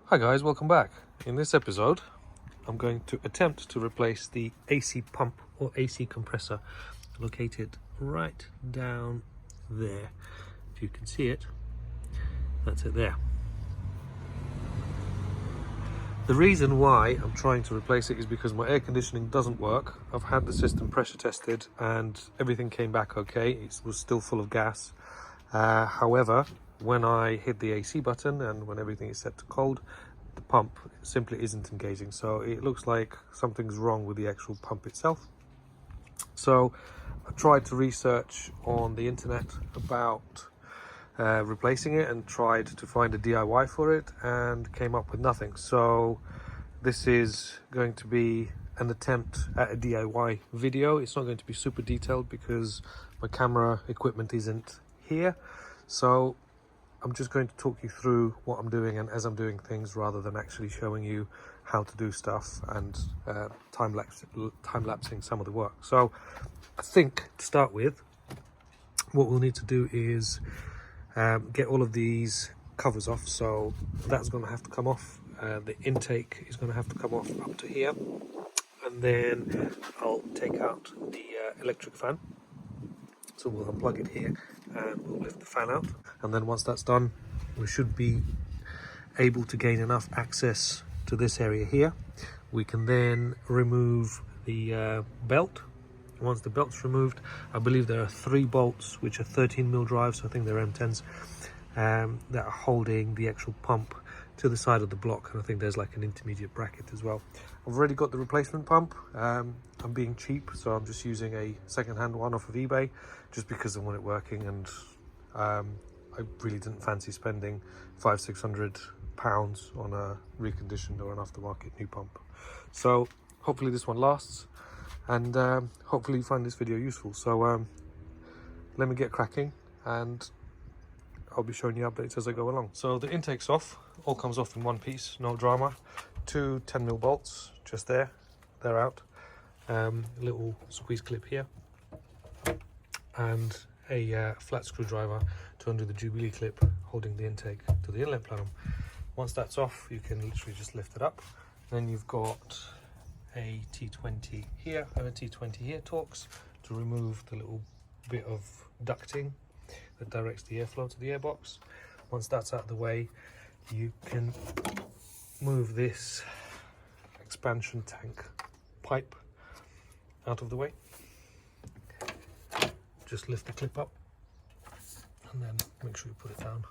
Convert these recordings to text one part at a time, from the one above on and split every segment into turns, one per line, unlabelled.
Hi guys, welcome back. In this episode I'm going to attempt to replace the AC pump or AC compressor located right down there. If you can see it, that's it there. The reason why I'm trying to replace it is because my air conditioning doesn't work. I've had the system pressure tested and everything came back okay. It was still full of gas. However, when I hit the AC button and when everything is set to cold, the pump simply isn't engaging. So it looks like something's wrong with the actual pump itself. So I tried to research on the internet about replacing it and tried to find a DIY for it and came up with nothing. So this is going to be an attempt at a DIY video. It's not going to be super detailed because my camera equipment isn't here. So I'm just going to talk you through what I'm doing and as I'm doing things, rather than actually showing you how to do stuff and time-lapsing some of the work. So I think to start with, what we'll need to do is get all of these covers off. So that's going to have to come off. The intake is going to have to come off up to here, and then I'll take out the electric fan. So we'll unplug it here and we'll lift the fan out, and then once that's done we should be able to gain enough access to this area here. We can then remove the belt. Once the belt's removed, I believe there are 3 bolts which are 13mm drives, so I think they're M10s, that are holding the actual pump to the side of the block, and I think there's like an intermediate bracket as well. I've already got the replacement pump. I'm being cheap, so I'm just using a second-hand one off of eBay just because I want it working, and I really didn't fancy spending £500-600 on a reconditioned or an aftermarket new pump. So hopefully this one lasts, and hopefully you find this video useful. So let me get cracking and I'll be showing you updates as I go along. So the intake's off, all comes off in one piece, no drama. 2 10mm bolts just there, they're out. Little squeeze clip here, and a flat screwdriver to undo the Jubilee clip holding the intake to the inlet plenum. Once that's off, you can literally just lift it up. Then you've got a T20 here and a T20 here Torx to remove the little bit of ducting that directs the airflow to the airbox. Once that's out of the way, you can move this expansion tank pipe out of the way. Just lift the clip up and then make sure you put it down.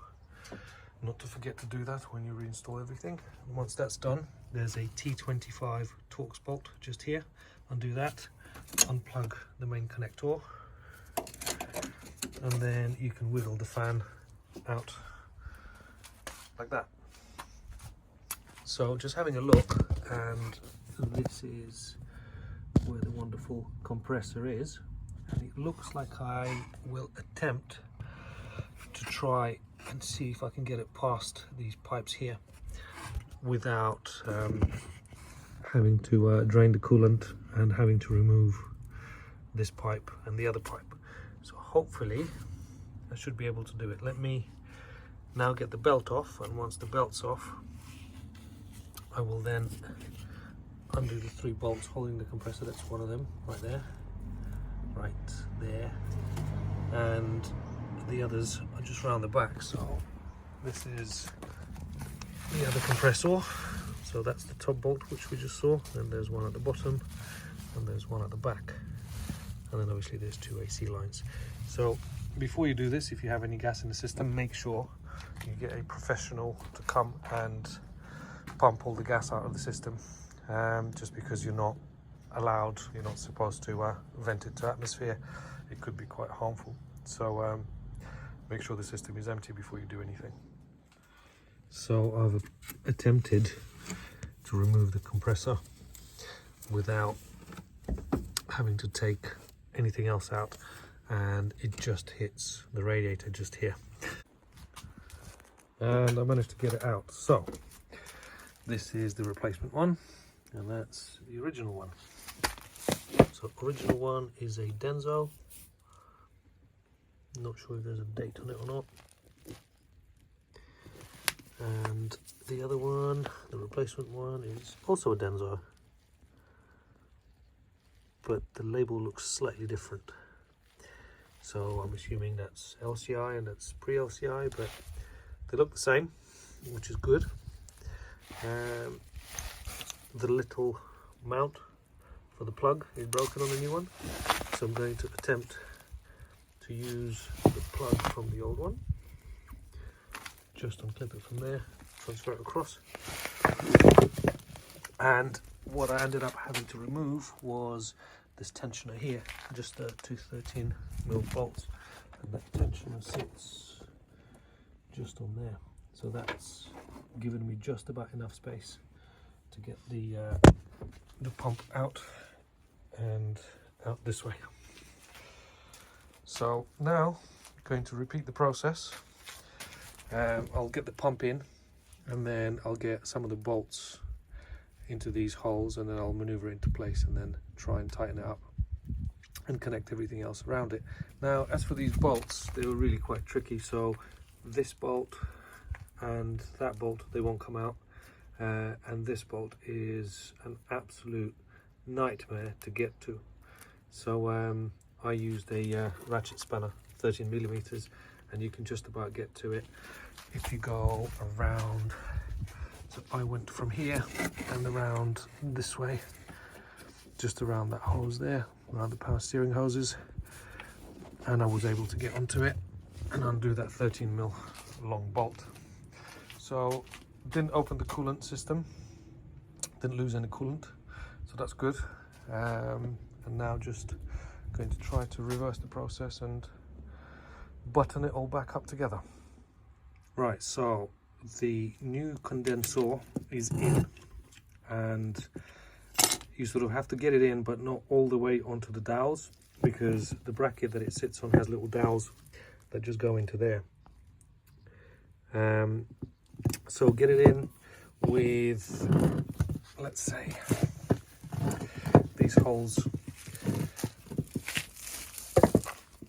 Not to forget to do that when you reinstall everything. And once that's done, there's a T25 Torx bolt just here. Undo that, unplug the main connector, and then you can wiggle the fan out like that. So just having a look, and this is where the wonderful compressor is, and it looks like I will attempt to try and see if I can get it past these pipes here without having to drain the coolant and having to remove this pipe and the other pipe. So hopefully I should be able to do it. Let me now get the belt off, and once the belt's off, I will then undo the 3 bolts holding the compressor. That's one of them right there, and the others are just round the back. So this is the other compressor. So that's the top bolt which we just saw, and there's one at the bottom and there's one at the back, and then obviously there's 2 AC lines. So before you do this, if you have any gas in the system, make sure you get a professional to come and pump all the gas out of the system, just because you're not allowed, you're not supposed to vent it to atmosphere. It could be quite harmful. So make sure the system is empty before you do anything. So I've attempted to remove the compressor without having to take anything else out, and it just hits the radiator just here, and I managed to get it out. So this is the replacement one, and that's the original one. So original one is a Denso. Not sure if there's a date on it or not. And the other one replacement one is also a Denso, but the label looks slightly different. So I'm assuming that's LCI and that's pre-LCI, but they look the same, which is good. The little mount for the plug is broken on the new one, so I'm going to attempt to use the plug from the old one. Just unclip it from there, transfer it across. And what I ended up having to remove was this tensioner here, just two 13mm bolts, and that tensioner sits just on there. So that's given me just about enough space to get the pump out and out this way. So now I'm going to repeat the process. I'll get the pump in, and then I'll get some of the bolts into these holes, and then I'll maneuver it into place and then try and tighten it up and connect everything else around it. Now, as for these bolts, they were really quite tricky. So this bolt and that bolt, they won't come out, and this bolt is an absolute nightmare to get to. So I used a ratchet spanner, 13mm, and you can just about get to it if you go around. So I went from here and around this way, just around that hose there, around the power steering hoses, and I was able to get onto it and undo that 13mm long bolt. So didn't open the coolant system, didn't lose any coolant, so that's good. And now just going to try to reverse the process and button it all back up together. Right, so the new condenser is in, and you sort of have to get it in, but not all the way onto the dowels, because the bracket that it sits on has little dowels that just go into there. So get it in with, let's say, these holes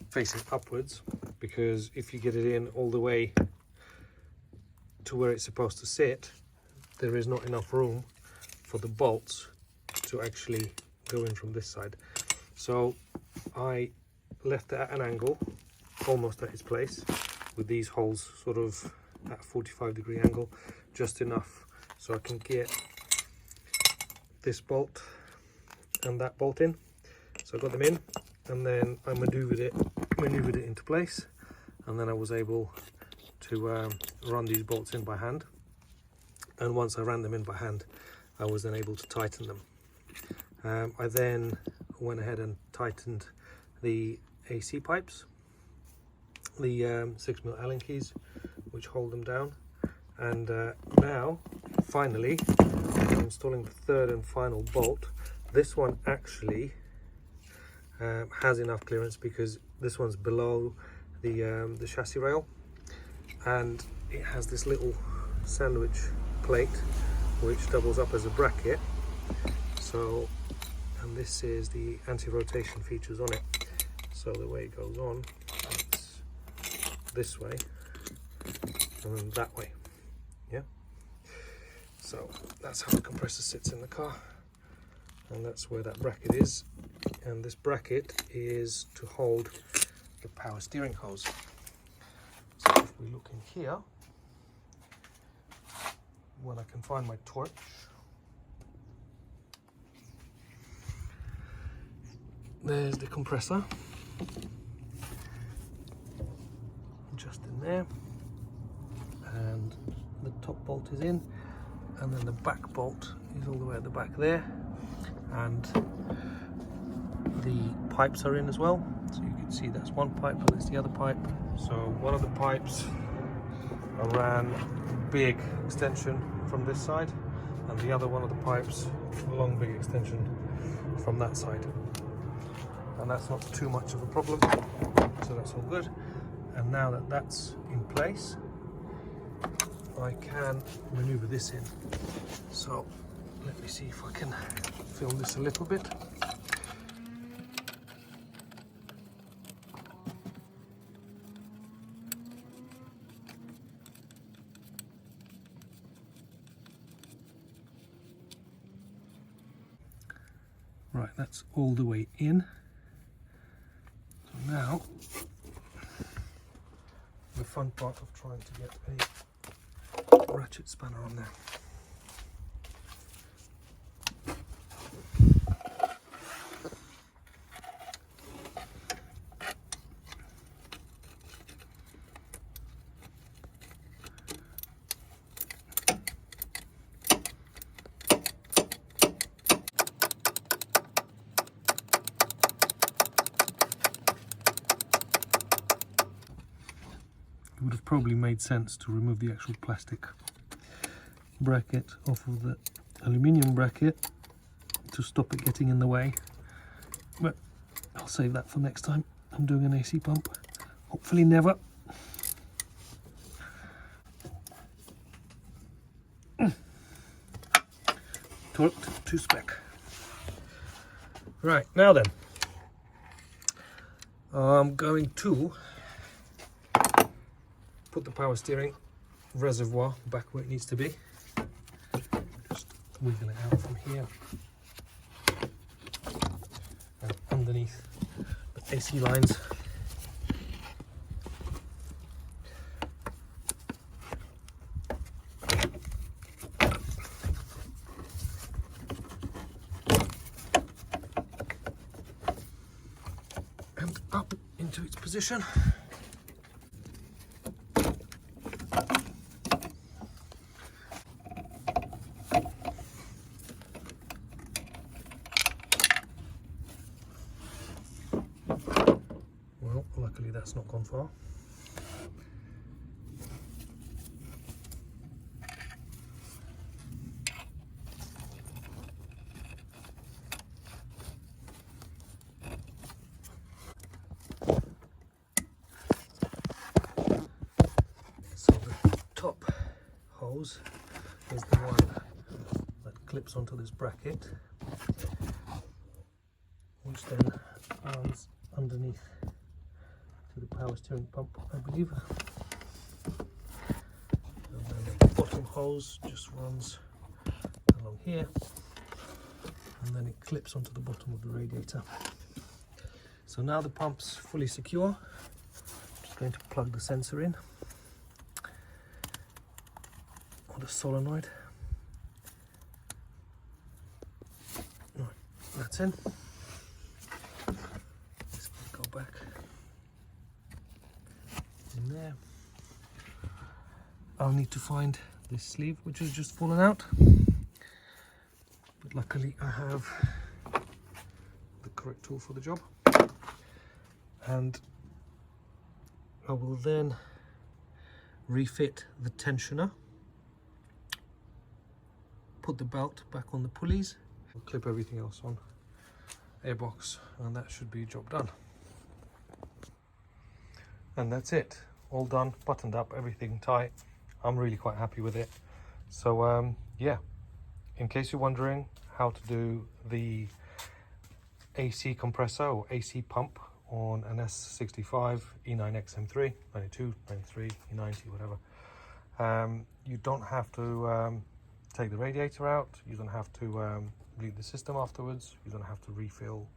facing upwards, because if you get it in all the way to where it's supposed to sit, there is not enough room for the bolts to actually go in from this side. So I left it at an angle, almost at its place, with these holes sort of at a 45-degree angle, just enough so I can get this bolt and that bolt in. So I got them in, and then I maneuvered it into place, and then I was able to run these bolts in by hand. And once I ran them in by hand, I was then able to tighten them. I then went ahead and tightened the AC pipes, the 6mm Allen keys, which hold them down. And now, finally, I'm installing the third and final bolt. This one actually has enough clearance, because this one's below the chassis rail, and it has this little sandwich plate which doubles up as a bracket. So, and this is the anti-rotation features on it. So the way it goes on, it's this way and then that way. Yeah. So that's how the compressor sits in the car, and that's where that bracket is. And this bracket is to hold the power steering hose. So if we look in here, when I can find my torch, there's the compressor, just in there, and the top bolt is in, and then the back bolt is all the way at the back there, and the pipes are in as well. So you can see that's one pipe and that's the other pipe. So one of the pipes, I ran a big extension from this side, and the other one of the pipes, a long big extension from that side. And that's not too much of a problem, so that's all good. And now that that's in place, I can maneuver this in. So let me see if I can film this a little bit. Right, that's all the way in. So now, the fun part of trying to get a ratchet spanner on there. It would have probably made sense to remove the actual plastic bracket off of the aluminium bracket to stop it getting in the way, but I'll save that for next time I'm doing an AC pump. Hopefully never. Torqued to spec. Right, now then, I'm going to put the power steering reservoir back where it needs to be. Just wiggle it out from here and underneath the AC lines. And up into its position. Well, luckily that's not gone far. So the top hose is the one that clips onto this bracket, which then runs underneath to the power steering pump, I believe. And then the bottom hose just runs along here, and then it clips onto the bottom of the radiator. So now the pump's fully secure. I'm just going to plug the sensor in, or the solenoid. Right, that's in. Let's go back in there. I'll need to find this sleeve, which has just fallen out, but luckily I have the correct tool for the job. And I will then refit the tensioner, put the belt back on the pulleys, I'll clip everything else on airbox, and that should be job done. And that's it, all done, buttoned up, everything tight. I'm really quite happy with it. So yeah, in case you're wondering how to do the AC compressor or AC pump on an s65 e90 M3, 92, 93, e90, whatever, you don't have to take the radiator out, you don't have to bleed the system afterwards, you don't have to refill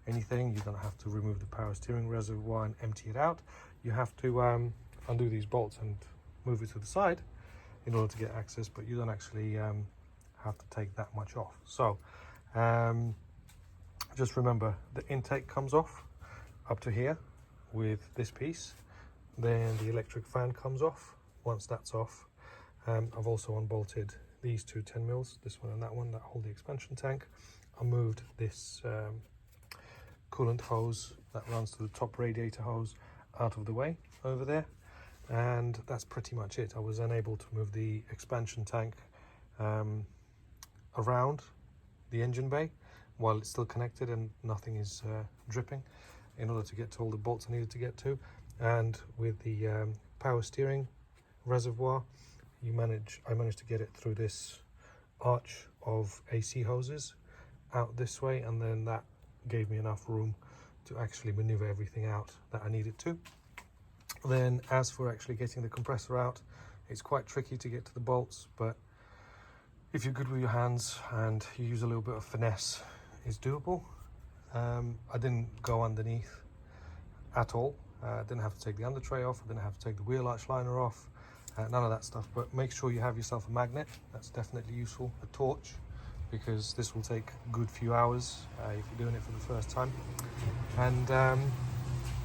anything, you don't have to remove the power steering reservoir and empty it out. You have to undo these bolts and move it to the side in order to get access, but you don't actually have to take that much off. So just remember, the intake comes off up to here with this piece, then the electric fan comes off. Once that's off, I've also unbolted these two 10mm, this one and that one, that hold the expansion tank. I moved this coolant hose that runs to the top radiator hose out of the way over there, and that's pretty much it. I was unable to move the expansion tank around the engine bay while it's still connected and nothing is dripping, in order to get to all the bolts I needed to get to. And with the power steering reservoir, I managed to get it through this arch of AC hoses out this way, and then that gave me enough room to actually maneuver everything out that I needed to. Then as for actually getting the compressor out, it's quite tricky to get to the bolts, but if you're good with your hands and you use a little bit of finesse, is doable. I didn't go underneath at all. Didn't have to take the under tray off. I didn't have to take the wheel arch liner off. None of that stuff. But make sure you have yourself a magnet. That's definitely useful. A torch, because this will take a good few hours if you're doing it for the first time. And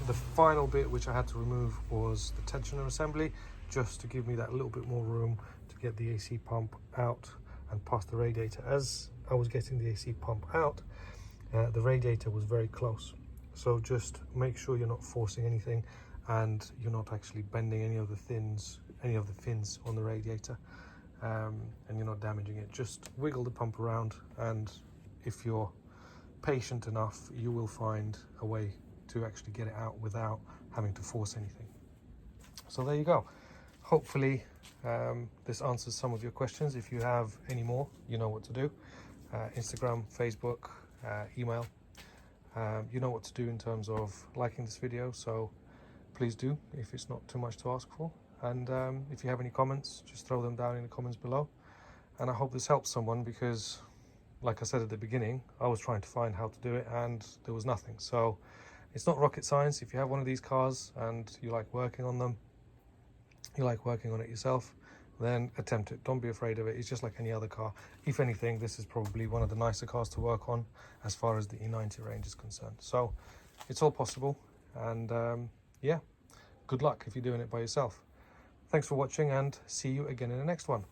the final bit which I had to remove was the tensioner assembly, just to give me that little bit more room to get the AC pump out and past the radiator. As I was getting the AC pump out, the radiator was very close, so just make sure you're not forcing anything and you're not actually bending any of the fins on the radiator, and you're not damaging it. Just wiggle the pump around, and if you're patient enough, you will find a way to actually get it out without having to force anything. So there you go. Hopefully this answers some of your questions. If you have any more, you know what to do. Instagram, Facebook, email. You know what to do in terms of liking this video, so please do, if it's not too much to ask for. And if you have any comments, just throw them down in the comments below. And I hope this helps someone, because like I said at the beginning, I was trying to find how to do it and there was nothing. So it's not rocket science. If you have one of these cars and you like working on them, you like working on it yourself, then attempt it. Don't be afraid of it. It's just like any other car. If anything, this is probably one of the nicer cars to work on as far as the E90 range is concerned. So it's all possible. And yeah, good luck if you're doing it by yourself. Thanks for watching, and see you again in the next one.